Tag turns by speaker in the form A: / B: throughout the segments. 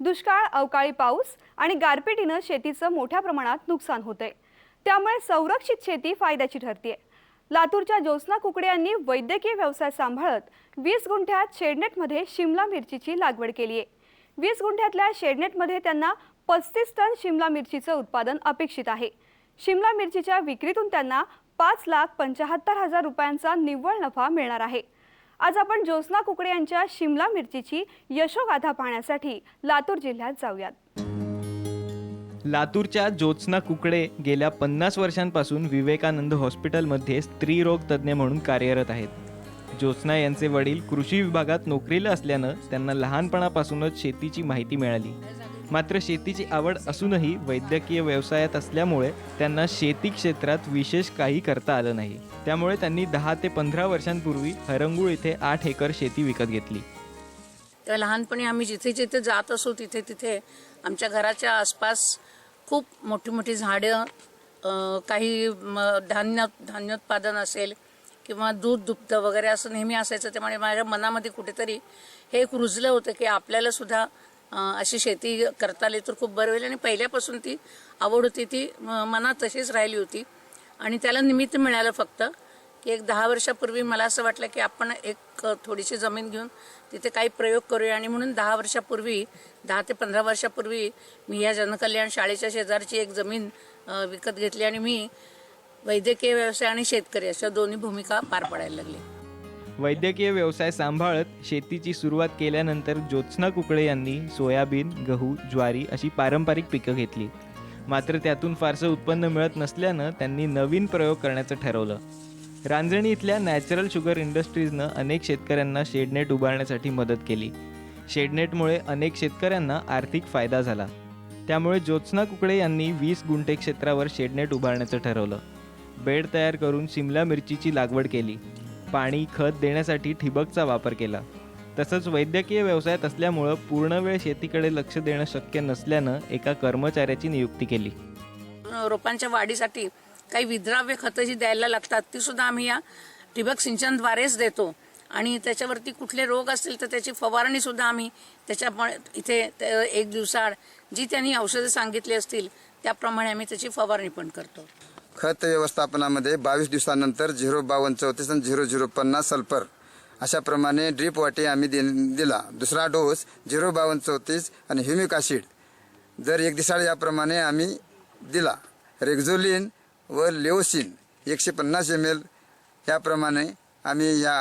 A: दुष्काळ, अवकाळी पाऊस आणि गारपिटीनं शेतीचं मोठ्या प्रमाणात नुकसान होतंय। त्यामुळे संरक्षित शेती फायद्याची ठरते। लातूरच्या ज्योत्स्ना कुकडे यांनी वैद्यकीय व्यवसाय सांभाळत 20 गुंठ्यात शेडनेटमध्ये शिमला मिरचीची लागवड केली आहे। 20 गुंठ्यातल्या शेडनेटमध्ये त्यांना 35 टन शिमला मिरचीचं उत्पादन अपेक्षित आहे। शिमला मिरचीच्या विक्रीतून त्यांना 5,75,000 रुपयांचा निव्वळ नफा मिळणार आहे। आज आपण ज्योत्स्ना कुकडे यांच्या शिमला मिरचीची यशोगाथा पाहण्यासाठी लातूर जिल्ह्यात जाऊयात।
B: लातूरच्या ज्योत्स्ना कुकडे गेल्या 50 वर्षांपासून विवेकानंद हॉस्पिटलमध्ये स्त्रीरोग तज्ज्ञ म्हणून कार्यरत आहेत। ज्योत्स्ना यांचे वडील कृषी विभागात नोकरीला असल्यानं त्यांना लहानपणापासूनच शेतीची माहिती मिळाली। मात्र शेतीची आवड असूनही वैद्यकीय व्यवसायात असल्यामुळे त्यांना शेती क्षेत्रात विशेष काही करता आलं नाही। त्यामुळे त्यांनी 10 ते 15 वर्षांपूर्वी हरंगुळ इथे 8 एकर शेती विकत घेतली।
C: तर लहानपणी आम्ही जिथे जिथे जात असो तिथे तिथे आमच्या घराच्या आसपास खूप मोठी मोठी झाडं, काही धान्योत्पादन असेल किंवा दूध दुभतं वगैरे असं नेहमी असायचं। त्यामुळे माझ्या मनामध्ये कुठेतरी हे एक रुजलं होतं की आपल्याला सुद्धा अशी शेती करता आली तर खूप बरं होईल। आणि पहिल्यापासून ती आवड होती, ती मनात तशीच राहिली होती। आणि त्याला निमित्त मिळालं फक्त की एक 10 वर्षापूर्वी मला असं वाटलं की आपण एक थोडीशी जमीन घेऊन तिथे काही प्रयोग करूया। आणि म्हणून 10 वर्षापूर्वी 10 ते 15 वर्षापूर्वी मी या जनकल्याण शाळेच्या शेजारची एक जमीन विकत घेतली आणि मी वैद्यकीय व्यवसाय आणि शेतकरी अशा दोन्ही भूमिका पार पाडायला लागले।
B: वैद्यकीय व्यवसाय सांभाळत शेतीची सुरुवात केल्यानंतर ज्योत्स्ना कुकडे यांनी सोयाबीन, गहू, ज्वारी अशी पारंपरिक पिकं घेतली। मात्र त्यातून फारसं उत्पन्न मिळत नसल्यानं त्यांनी नवीन प्रयोग करण्याचं ठरवलं। रांजणी इथल्या नॅचरल शुगर इंडस्ट्रीजनं अनेक शेतकऱ्यांना शेडनेट उभारण्यासाठी मदत केली। शेडनेटमुळे अनेक शेतकऱ्यांना आर्थिक फायदा झाला। त्यामुळे ज्योत्स्ना कुकडे यांनी 20 गुंठे क्षेत्रावर शेडनेट उभारण्याचं ठरवलं। बेड तयार करून शिमला मिरचीची लागवड केली। पाणी, खत देण्यासाठी ठिबकचा वापर केला। तसंच वैद्यकीय व्यवसायात असल्यामुळं पूर्णवेळ शेतीकडे लक्ष देणं शक्य नसल्यानं एका कर्मचाऱ्याची नियुक्ती केली।
C: रोपांच्या वाढीसाठी काही विद्राव्य खतं जी द्यायला लागतात ती सुद्धा आम्ही या ठिबक सिंचनद्वारेच देतो। आणि त्याच्यावरती कुठले रोग असतील तर त्याची फवारणी सुद्धा आम्ही त्याच्या इथे एक दिवसाआड जी त्यांनी औषधं सांगितली असतील त्याप्रमाणे आम्ही त्याची फवारणी पण करतो।
D: खत व्यवस्थापनामध्ये 22 दिवसानंतर 05234 आणि 0050 सल्फर अशाप्रमाणे ड्रीप वाटे आम्ही दिला। दुसरा डोस 05234 आणि ह्युमिक ॲसिड दर 1 दिवसाआड याप्रमाणे आम्ही दिला। रेक्झोलिन व लेओसिन 150 ml याप्रमाणे आम्ही या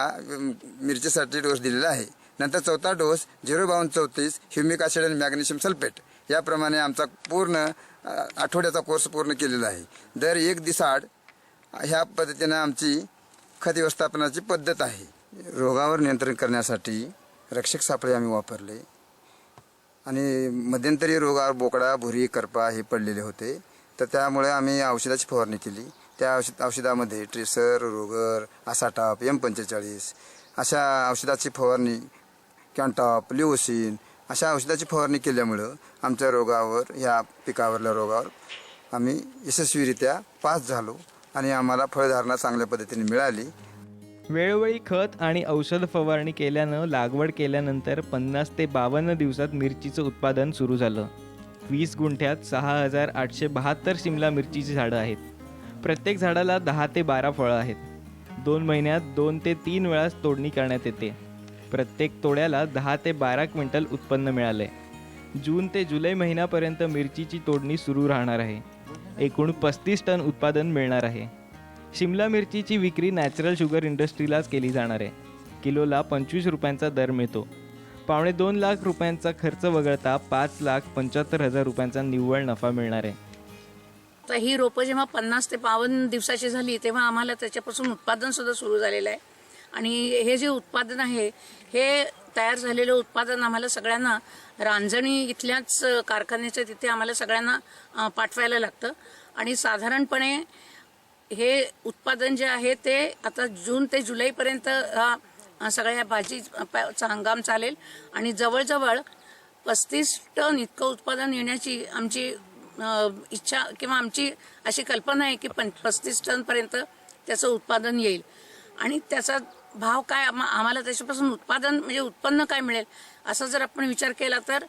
D: मिरचीसाठी डोस दिलेला आहे। नंतर चौथा डोस 05234 ह्युमिक ॲसिड आणि मॅग्नेशियम सल्फेट याप्रमाणे आमचा पूर्ण आठवड्याचा कोर्स पूर्ण केलेला आहे। दर 1 दिवसाआड ह्या पद्धतीने आमची खत व्यवस्थापनाची पद्धत आहे। रोगावर नियंत्रण करण्यासाठी रक्षक सापळे आम्ही वापरले आणि मध्यंतरी रोगावर बोकडा, भुरी, करपा हे पडलेले होते। तर त्यामुळे आम्ही औषधाची फवारणी केली। त्या औषधामध्ये ट्रेसर, रोगर, आसाटाप, M45 अशा औषधाची फवारणी, कॅन्टॉप, लिओसिन अशा औषधाची फवारणी केल्यामुळं आमच्या रोगावर, ह्या पिकावरल्या रोगावर आम्ही यशस्वीरित्या पास झालो आणि आम्हाला फळधारणा चांगल्या पद्धतीने मिळाली।
B: वेळोवेळी खत आणि औषध फवारणी केल्यानं लागवड केल्यानंतर 50 ते 52 दिवसात मिरचीचं उत्पादन सुरू झालं। 20 गुंठ्यात 6,872 शिमला मिरचीची झाडं आहेत। प्रत्येक झाडाला 10 ते 12 फळं आहेत। 2 महिन्यात 2 ते 3 वेळा तोडणी करण्यात येते। प्रत्येक तोड्याला 10 ते 12 क्विंटल उत्पन्न मिळाले। जून ते जुलै महिन्यापर्यंत मिरचीची तोडणी सुरू राहणार आहे। एकूण 35 टन उत्पादन मिळणार आहे। शिमला मिरचीची विक्री नॅचरल शुगर इंडस्ट्रीलाच केली जाणार आहे। किलोला 25 रुपयांचा दर मिळतो। 2.25 लाख रुपयांचा खर्च वगळता 5,75,000 रुपयांचा निव्वळ नफा मिळणार आहे।
C: तर ही रोपं जेव्हा 50 ते 52 दिवसाची झाली तेव्हा आम्हाला त्याच्यापासून उत्पादन सुद्धा सुरू झालेलं आहे। आणि हे जे उत्पादन आहे हे तयार झालेलं उत्पादन आम्हाला सगळ्यांना रांजणी इथल्याच कारखान्याच्या तिथे आम्हाला सगळ्यांना पाठवायला लागतं। आणि साधारणपणे हे उत्पादन जे आहे ते आता जून ते जुलैपर्यंत सगळ्या भाजीचा हंगाम चालेल आणि जवळजवळ 35 टन इतकं उत्पादन येण्याची आमची इच्छा किंवा आमची अशी कल्पना आहे की 35 टनपर्यंत त्याचं उत्पादन येईल। आणि त्याचा भाव काय आम्हाला त्याच्यापासून उत्पादन म्हणजे उत्पन्न काय मिळेल असा जर आपण विचार केला तर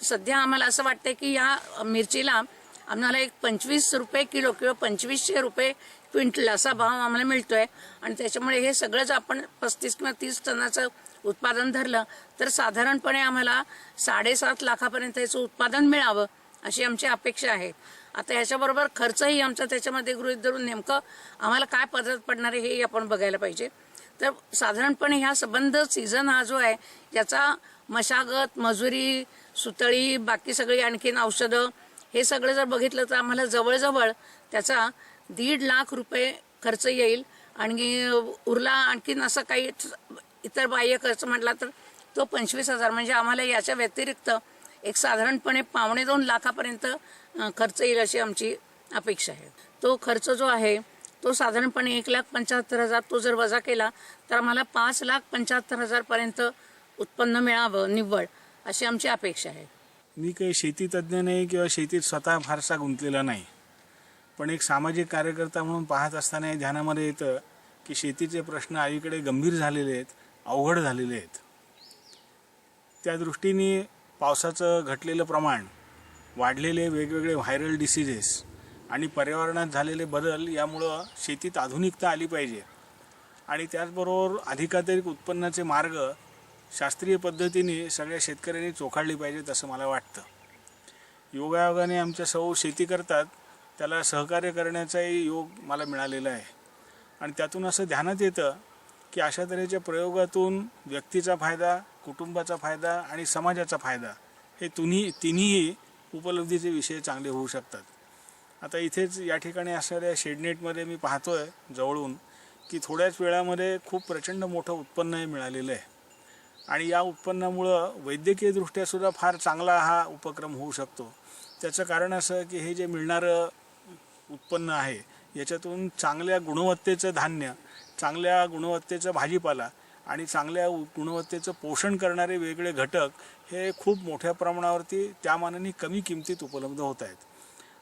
C: सध्या आम्हाला असं वाटतंय की या मिरचीला आम्हाला एक 25 रुपये किलो किंवा 2500 रुपये क्विंटल असा भाव आम्हाला मिळतोय. आणि त्याच्यामुळे हे सगळं जर आपण 35 किंवा 30 टनाचं उत्पादन धरलं तर साधारणपणे आम्हाला 7.5 लाखापर्यंत याचं उत्पादन मिळावं अशी आमची अपेक्षा आहे. आता ह्याच्याबरोबर खर्चही आमचा त्याच्यामध्ये गृहीत धरून नेमकं आम्हाला काय पद्धत पडणार आहे हे आपण बघायला पाहिजे. तर साधारणपणे ह्या संबंध सीझन हा जो आहे याचा मशागत, मजुरी, सुतळी, बाकी सगळी आणखीन औषधं हे सगळं जर बघितलं तर आम्हाला जवळजवळ त्याचा 1.5 लाख रुपये खर्च येईल. आणि उरला आणखीन असं काही इतर बाह्य खर्च म्हटला तर तो 25,000 म्हणजे आम्हाला याच्या व्यतिरिक्त एक साधारणपणे 1.25-2 लाखापर्यंत खर्च येईल अशी आमची अपेक्षा आहे. तो खर्च जो आहे तो साधारणपणे 1,75,000 तो जर वजा केला तर आम्हाला 5,75,000 पर्यंत उत्पन्न मिळावं निव्वळ अशी आमची अपेक्षा आहे.
E: मी काही शेती तज्ज्ञ नाही किंवा शेतीत स्वतः फारसा गुंतलेला नाही, पण एक सामाजिक कार्यकर्ता म्हणून पाहत असताना हे ध्यानामध्ये येतं की शेतीचे प्रश्न अलीकडे गंभीर झालेले आहेत, अवघड झालेले आहेत. त्या दृष्टीने पावसाचं घटलेलं प्रमाण, वाढलेले वेगवेगळे व्हायरल डिसीजेस आणि पर्यावरणात झालेले बदल यामुळं शेतीत आधुनिकता आली पाहिजे. आणि त्याचबरोबर अधिकाधिक उत्पन्नाचे मार्ग शास्त्रीय पद्धतीने सगळ्या शेतकऱ्यांनी चोखाळली पाहिजेत असं मला वाटतं. योगायोगाने आमच्या सौ शेती करतात, त्याला सहकार्य करण्याचाही योग मला मिळालेला आहे. आणि त्यातून असं ध्यानात येतं की अशा तऱ्हेच्या प्रयोगातून व्यक्तीचा फायदा, कुटुंबाचा फायदा आणि समाजाचा फायदा हे तिन्ही उपलब्धीचे विषय चांगले होऊ शकतात. आता इथेच या ठिकाणी असणाऱ्या शेडनेटमध्ये मी पाहतोय जवळून की थोड्याच वेळामध्ये खूप प्रचंड मोठं उत्पन्न मिळालेलं आहे. आणि या उत्पन्नामुळं वैद्यकीयदृष्ट्या सुद्धा फार चांगला हा उपक्रम होऊ शकतो. त्याचं कारण असं की हे जे मिळणारं उत्पन्न आहे याच्यातून चांगल्या गुणवत्तेचं धान्य, चांगल्या गुणवत्तेचं भाजीपाला आणि चांगल्या गुणवत्तेचं पोषण करणारे वेगळे घटक हे खूप मोठ्या प्रमाणावरती त्या मानाने कमी किमतीत उपलब्ध होत आहेत.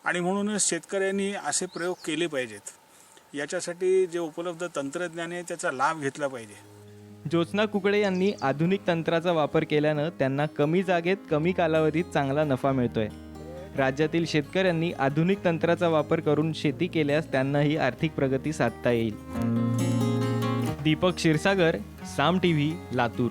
E: आणि म्हणूनच शेतकऱ्यांनी असे प्रयोग केले पाहिजेत. याच्यासाठी जे उपलब्ध तंत्रज्ञान आहे त्याचा लाभ घेतला पाहिजे.
B: ज्योत्स्ना कुकडे यांनी आधुनिक तंत्राचा वापर केल्यानं त्यांना कमी जागेत कमी कालावधीत चांगला नफा मिळतोय. राज्यातील शेतकऱ्यांनी आधुनिक तंत्राचा वापर करून शेती केल्यास त्यांनाही आर्थिक प्रगती साधता येईल. दीपक क्षीरसागर, साम टीव्ही, लातूर.